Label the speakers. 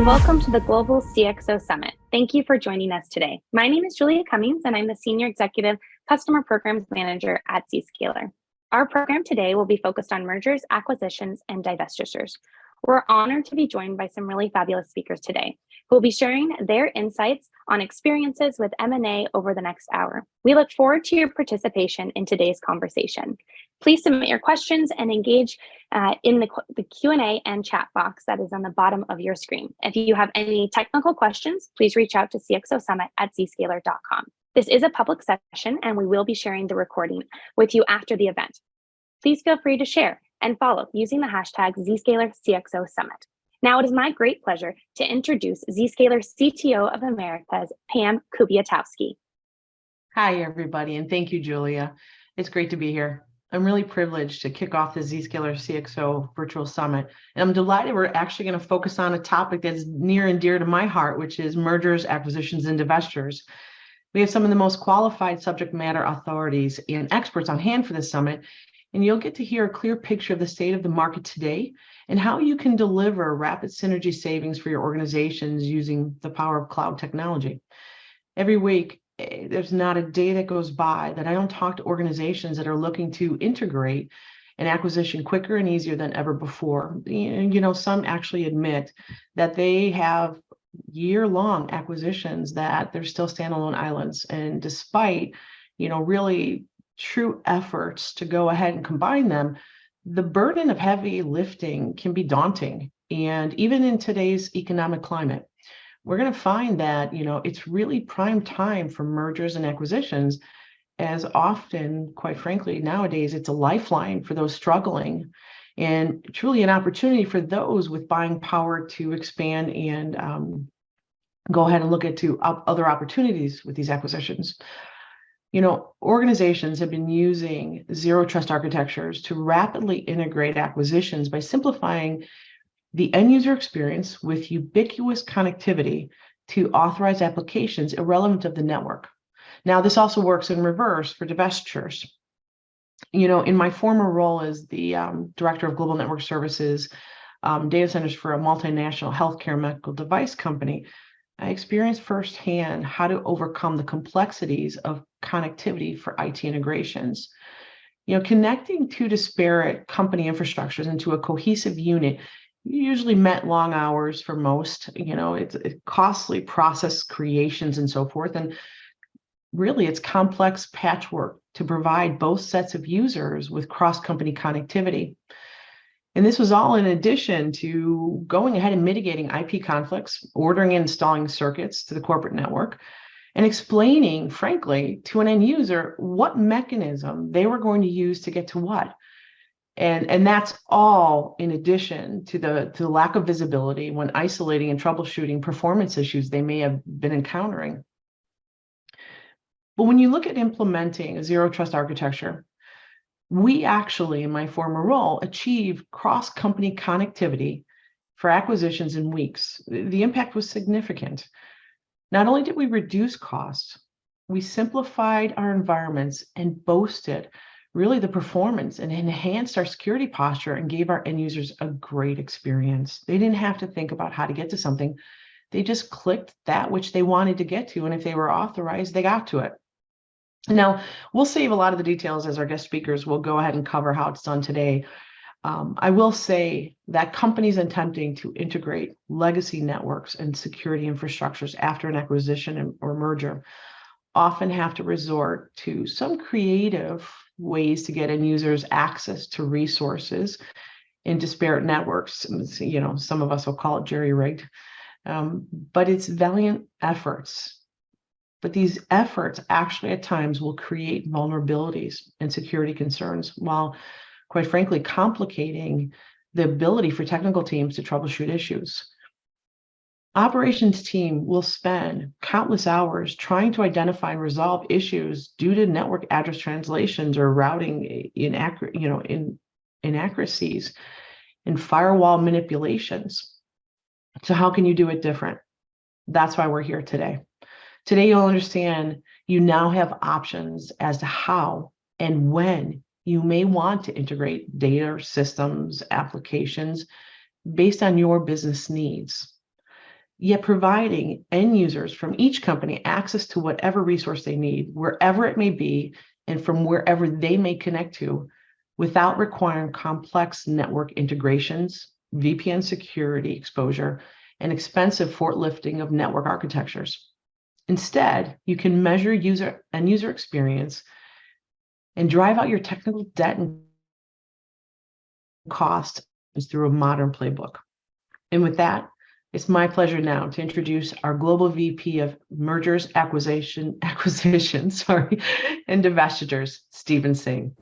Speaker 1: welcome to the Global CXO Summit. Thank you for joining us today. My name is Julia Cummings, and I'm the Senior Executive Customer Programs Manager at Zscaler. Our program today will be focused on mergers, acquisitions, and divestitures. We're honored to be joined by some really fabulous speakers today who will be sharing their insights on experiences with M&A over the next hour. We look forward to your participation in today's conversation. Please submit your questions and engage in the Q&A and chat box that is on the bottom of your screen. If you have any technical questions, please reach out to cxosummit@zscaler.com. This is a public session, and we will be sharing the recording with you after the event. Please feel free to share and follow using the hashtag #ZscalerCXOSummit. Now it is my great pleasure to introduce Zscaler CTO of Americas, Pam Kubiatowski.
Speaker 2: Hi, everybody, and thank you, Julia. It's great to be here. I'm really privileged to kick off the Zscaler CXO Virtual Summit, and I'm delighted we're actually going to focus on a topic that's near and dear to my heart, which is mergers, acquisitions, and divestitures. We have some of the most qualified subject matter authorities and experts on hand for this summit, and you'll get to hear a clear picture of the state of the market today and how you can deliver rapid synergy savings for your organizations using the power of cloud technology. Every week, there's not a day that goes by that I don't talk to organizations that are looking to integrate an acquisition quicker and easier than ever before. You know, some actually admit that they have year-long acquisitions that they're still standalone islands. And despite, really true efforts to go ahead and combine them, the burden of heavy lifting can be daunting. And even in today's economic climate, we're going to find that, it's really prime time for mergers and acquisitions, as often, quite frankly, nowadays, it's a lifeline for those struggling and truly an opportunity for those with buying power to expand and go ahead and look at other opportunities with these acquisitions. Organizations have been using zero trust architectures to rapidly integrate acquisitions by simplifying the end user experience with ubiquitous connectivity to authorized applications irrelevant of the network. Now, this also works in reverse for divestitures. In my former role as the Director of Global Network Services, data centers for a multinational healthcare medical device company, I experienced firsthand how to overcome the complexities of connectivity for IT integrations. Connecting two disparate company infrastructures into a cohesive unit usually meant long hours for most. It's costly process creations and so forth. And really, it's complex patchwork to provide both sets of users with cross-company connectivity. And this was all in addition to going ahead and mitigating IP conflicts, ordering and installing circuits to the corporate network, and explaining, frankly, to an end user what mechanism they were going to use to get to what. And that's all in addition to the lack of visibility when isolating and troubleshooting performance issues they may have been encountering. But when you look at implementing a zero trust architecture, we actually, in my former role, achieved cross-company connectivity for acquisitions in weeks. The impact was significant. Not only did we reduce costs, we simplified our environments and boosted really the performance and enhanced our security posture and gave our end users a great experience. They didn't have to think about how to get to something. They just clicked that which they wanted to get to, and if they were authorized, they got to it. Now, we'll save a lot of the details as our guest speakers will go ahead and cover how it's done today. I will say that companies attempting to integrate legacy networks and security infrastructures after an acquisition or merger often have to resort to some creative ways to get end users access to resources in disparate networks. Some of us will call it jerry-rigged, but it's valiant efforts. But these efforts actually at times will create vulnerabilities and security concerns while, quite frankly, complicating the ability for technical teams to troubleshoot issues. Operations team will spend countless hours trying to identify and resolve issues due to network address translations or routing inaccuracies and firewall manipulations. So how can you do it different? That's why we're here today. Today, you'll understand you now have options as to how and when you may want to integrate data systems, applications based on your business needs. yet providing end users from each company access to whatever resource they need, wherever it may be, and from wherever they may connect to, without requiring complex network integrations, VPN security exposure, and expensive forklifting of network architectures. Instead, you can measure end user experience and drive out your technical debt and cost through a modern playbook. And with that, it's my pleasure now to introduce our Global VP of Mergers, Acquisitions, and Divestitures, Stephen Singh.